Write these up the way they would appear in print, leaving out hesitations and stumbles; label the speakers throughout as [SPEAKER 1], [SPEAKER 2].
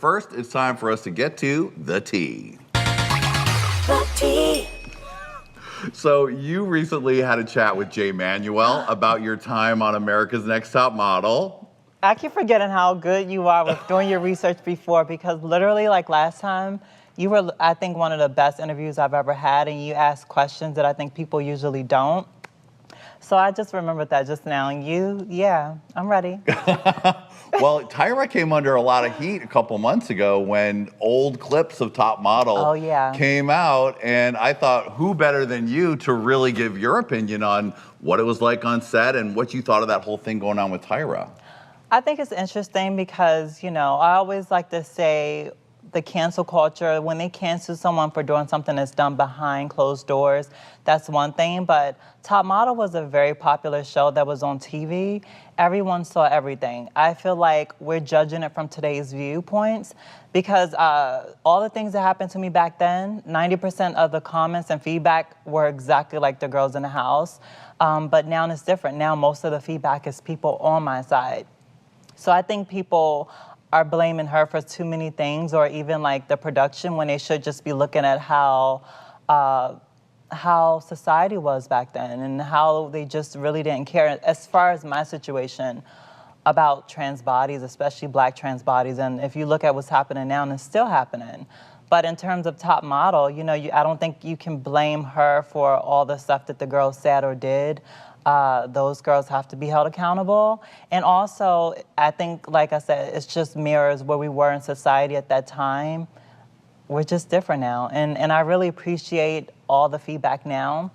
[SPEAKER 1] first, it's time for us to get to the tea.
[SPEAKER 2] The tea.
[SPEAKER 1] So you recently had a chat with Jay Manuel about your time on America's Next Top Model.
[SPEAKER 3] I keep forgetting how good you are with doing your research before, because literally, like last time, you were, I think, one of the best interviews I've ever had, and you asked questions that I think people usually don't. So I just remembered that just now, and I'm ready.
[SPEAKER 1] Well, Tyra came under a lot of heat a couple months ago when old clips of Top Model came out, and I thought, who better than you to really give your opinion on what it was like on set and what you thought of that whole thing going on with Tyra?
[SPEAKER 3] I think it's interesting because, I always like to say the cancel culture, when they cancel someone for doing something that's done behind closed doors, that's one thing. But Top Model was a very popular show that was on TV. Everyone saw everything. I feel like we're judging it from today's viewpoints because all the things that happened to me back then, 90% of the comments and feedback were exactly like the girls in the house. But now it's different. Now most of the feedback is people on my side. So I think people are blaming her for too many things, or even like the production, when they should just be looking at how society was back then and how they just really didn't care. As far as my situation about trans bodies, especially black trans bodies, and if you look at what's happening now, and it's still happening. But in terms of Top Model, I don't think you can blame her for all the stuff that the girls said or did. Those girls have to be held accountable. And also, I think, like I said, it's just mirrors where we were in society at that time. We're just different now. And I really appreciate all the feedback now.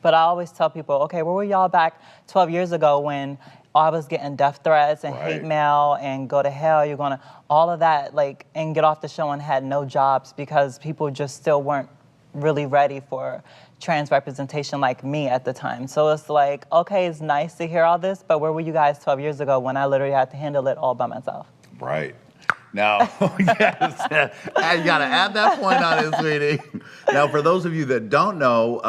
[SPEAKER 3] But I always tell people, okay, where were y'all back 12 years ago when I was getting death threats and hate mail and go to hell, you're gonna, all of that, and get off the show and had no jobs because people just still weren't really ready for trans representation like me at the time. So it's like, okay, it's nice to hear all this, but where were you guys 12 years ago when I literally had to handle it all by myself?
[SPEAKER 1] Right. Now, yes, you gotta add that point on it, sweetie. Now, for those of you that don't know,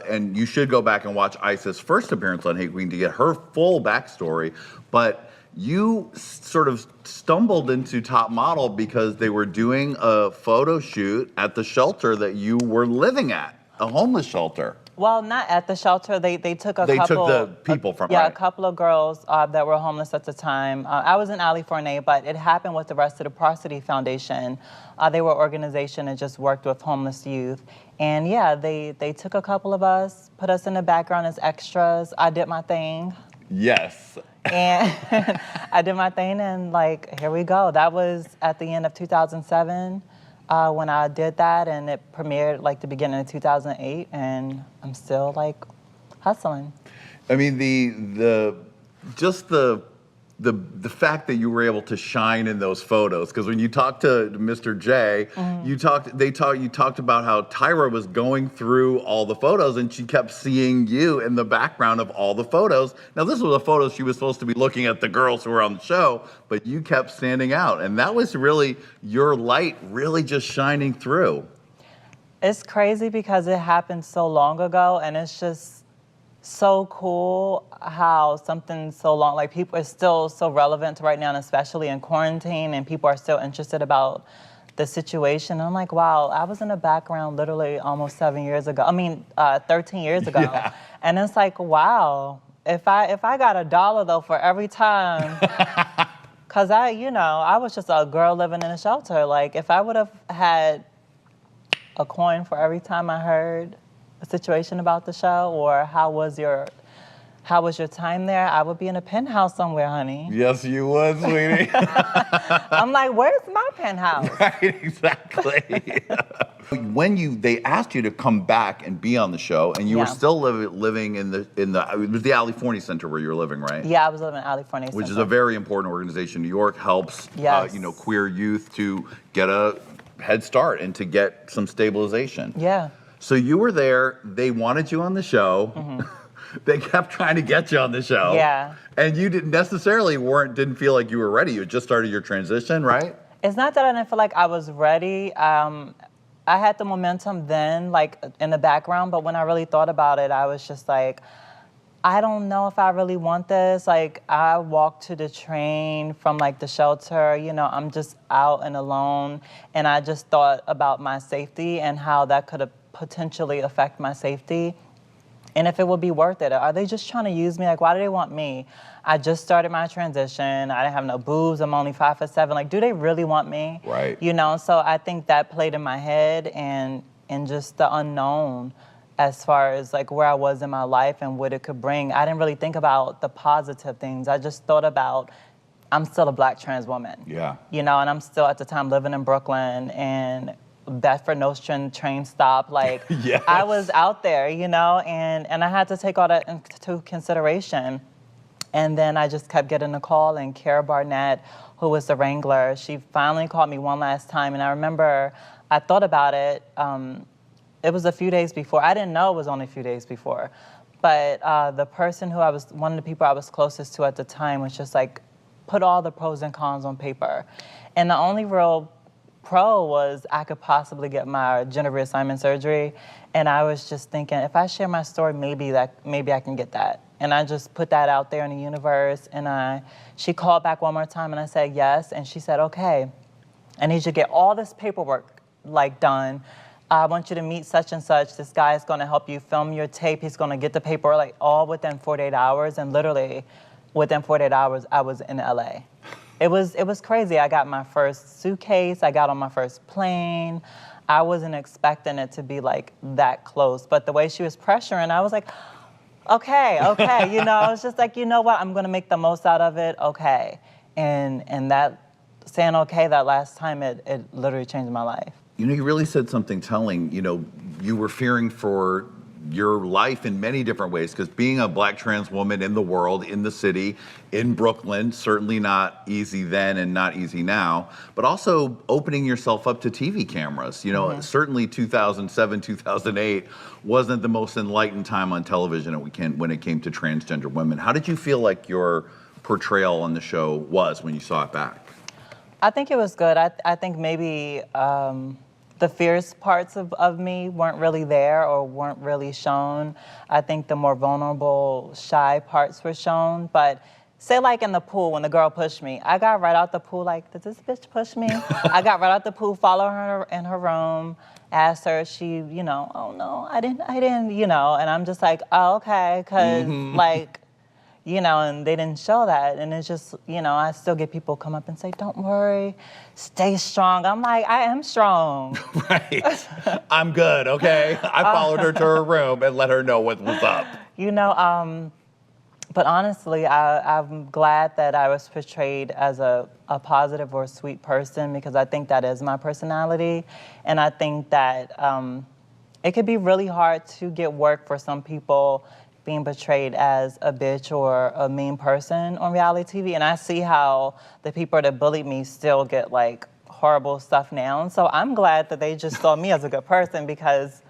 [SPEAKER 1] and you should go back and watch Isis' first appearance on Hate Queen to get her full backstory, but you sort of stumbled into Top Model because they were doing a photo shoot at the shelter that you were living at, a homeless shelter.
[SPEAKER 3] Well, not at the shelter. They took a couple.
[SPEAKER 1] They took the people from
[SPEAKER 3] a couple of girls that were homeless at the time. I was in California, but it happened with the rest of the Prosody Foundation. They were an organization that just worked with homeless youth. And they took a couple of us, put us in the background as extras. I did my thing.
[SPEAKER 1] Yes.
[SPEAKER 3] And I did my thing, and here we go. That was at the end of 2007. When I did that, and it premiered the beginning of 2008, and I'm still hustling.
[SPEAKER 1] I mean, the fact that you were able to shine in those photos, because when you talked to Mr. J, you talked about how Tyra was going through all the photos and she kept seeing you in the background of all the photos. Now, this was a photo she was supposed to be looking at the girls who were on the show, but you kept standing out, and that was really your light really just shining through.
[SPEAKER 3] It's crazy because it happened so long ago, and it's just so cool how something so long, people are still so relevant right now, and especially in quarantine, and people are still interested about the situation. I'm like, wow, I was in the background literally almost 13 years ago.
[SPEAKER 1] Yeah.
[SPEAKER 3] And it's like, wow, if I got $1 though for every time, cause I was just a girl living in a shelter. If I would have had a coin for every time I heard a situation about the show, or how was your time there, I would be in a penthouse somewhere, honey.
[SPEAKER 1] Yes, you would, sweetie.
[SPEAKER 3] I'm like, where's my penthouse?
[SPEAKER 1] Right, exactly. When they asked you to come back and be on the show, and you were still living in it was the California Center where you were living, right?
[SPEAKER 3] Yeah, I was living in California Center.
[SPEAKER 1] Which is a very important organization. New York helps queer youth to get a head start and to get some stabilization.
[SPEAKER 3] Yeah.
[SPEAKER 1] So you were there, they wanted you on the show, they kept trying to get you on the show.
[SPEAKER 3] Yeah.
[SPEAKER 1] And you didn't feel like you were ready. You had just started your transition, right?
[SPEAKER 3] It's not that I didn't feel like I was ready. I had the momentum then, in the background, but when I really thought about it, I was just like, I don't know if I really want this. Like, I walked to the train from like the shelter, you know, I'm just out and alone. And I just thought about my safety and how that could potentially affect my safety. And if it would be worth it. Are they just trying to use me? Like, why do they want me? I just started my transition. I didn't have no boobs. I'm only 5'7". Like, do they really want me?
[SPEAKER 1] Right.
[SPEAKER 3] You know, so I think that played in my head and just the unknown as far as like where I was in my life and what it could bring. I didn't really think about the positive things. I just thought about, I'm still a Black trans woman.
[SPEAKER 1] Yeah.
[SPEAKER 3] You know, and I'm still at the time living in Brooklyn and Bedford Nostrand train stop. Like,
[SPEAKER 1] Yes.
[SPEAKER 3] I was out there, you know, and I had to take all that into consideration. And then I just kept getting a call, and Kara Barnett, who was the wrangler, she finally called me one last time. And I remember I thought about it. It was a few days before. I didn't know it was only a few days before. But the person who one of the people I was closest to at the time was just like, put all the pros and cons on paper. And the only real pro was I could possibly get my gender reassignment surgery. And I was just thinking, if I share my story, maybe I can get that. And I just put that out there in the universe. And she called back one more time and I said yes. And she said, okay, I need you to get all this paperwork like done. I want you to meet such and such. This guy is going to help you film your tape. He's going to get the paper like all within 48 hours. And literally within 48 hours, I was in LA. It was crazy. I got my first suitcase. I got on my first plane. I wasn't expecting it to be like that close. But the way she was pressuring, I was like, okay. You know, I was just like, you know what? I'm going to make the most out of it. Okay. And that saying okay that last time, it literally changed my life.
[SPEAKER 1] You know, you really said something telling. You know, you were fearing for your life in many different ways, because being a Black trans woman in the world, in the city, in Brooklyn, certainly not easy then and not easy now, but also opening yourself up to TV cameras. You know, certainly 2007, 2008 wasn't the most enlightened time on television when it came to transgender women. How did you feel like your portrayal on the show was when you saw it back?
[SPEAKER 3] I think it was good. I think maybe the fierce parts of me weren't really there or weren't really shown. I think the more vulnerable, shy parts were shown. But say like in the pool when the girl pushed me, I got right out the pool like, did this bitch push me? I got right out the pool, followed her in her room, asked her, she, you know, oh no, I didn't, you know, and I'm just like, oh, okay, because like, you know, and they didn't show that. And it's just, you know, I still get people come up and say, don't worry, stay strong. I'm like, I am strong.
[SPEAKER 1] Right. I'm good, okay? I followed her to her room and let her know what was up.
[SPEAKER 3] You know, but honestly, I'm glad that I was portrayed as a positive or sweet person, because I think that is my personality. And I think that it could be really hard to get work for some people being portrayed as a bitch or a mean person on reality TV. And I see how the people that bullied me still get like horrible stuff now. And so I'm glad that they just saw me as a good person, because,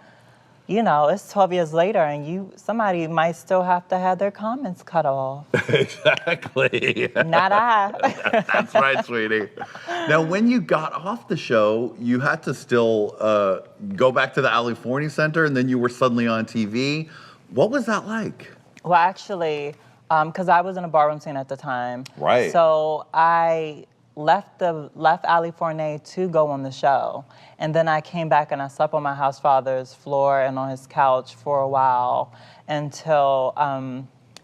[SPEAKER 3] you know, it's 12 years later and somebody might still have to have their comments cut off.
[SPEAKER 1] Exactly.
[SPEAKER 3] Not I.
[SPEAKER 1] That's right, sweetie. Now, when you got off the show, you had to still go back to the California Center, and then you were suddenly on TV. What was that like?
[SPEAKER 3] Well, actually, because I was in a barroom scene at the time.
[SPEAKER 1] Right.
[SPEAKER 3] So I left Ali Fournier to go on the show. And then I came back and I slept on my house father's floor and on his couch for a while until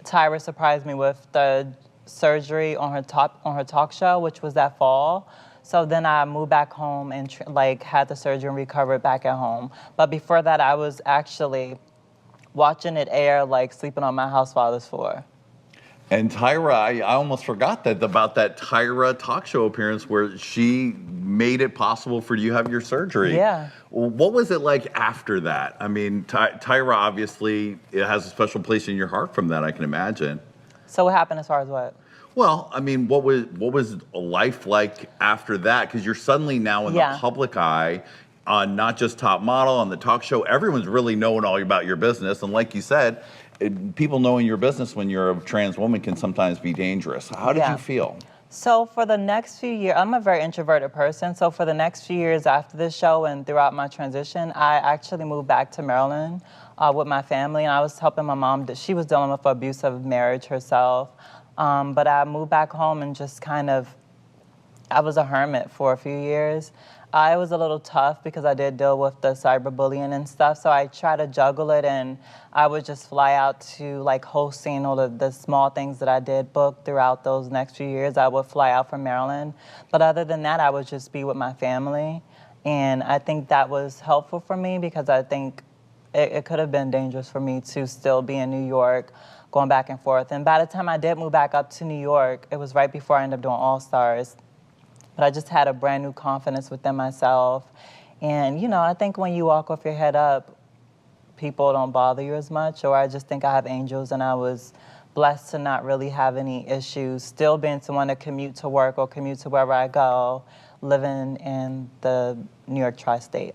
[SPEAKER 3] Tyra surprised me with the surgery on her talk show, which was that fall. So then I moved back home and had the surgery and recovered back at home. But before that, I was actually watching it air, like sleeping on my house father's floor.
[SPEAKER 1] And Tyra, I almost forgot about that Tyra talk show appearance where she made it possible for you to have your surgery.
[SPEAKER 3] Yeah.
[SPEAKER 1] What was it like after that? I mean, Tyra, obviously, it has a special place in your heart from that, I can imagine.
[SPEAKER 3] So what happened as far as what?
[SPEAKER 1] Well, I mean, what was life like after that? Because you're suddenly now in the public eye, on not just Top Model, on the talk show. Everyone's really knowing all about your business. And like you said, people knowing your business when you're a trans woman can sometimes be dangerous. How did you feel?
[SPEAKER 3] So for the next few years, I'm a very introverted person. So for the next few years after this show and throughout my transition, I actually moved back to Maryland with my family, and I was helping my mom. She was dealing with an abusive marriage herself, but I moved back home and just kind of, I was a hermit for a few years. It was a little tough because I did deal with the cyberbullying and stuff, so I tried to juggle it, and I would just fly out to like hosting all of the small things that I did book throughout those next few years. I would fly out from Maryland, but other than that, I would just be with my family, and I think that was helpful for me because I think it could have been dangerous for me to still be in New York, going back and forth. And by the time I did move back up to New York, it was right before I ended up doing All Stars. But I just had a brand new confidence within myself. And, you know, I think when you walk with your head up, people don't bother you as much, or I just think I have angels, and I was blessed to not really have any issues, still being someone to commute to work or commute to wherever I go, living in the New York tri-state.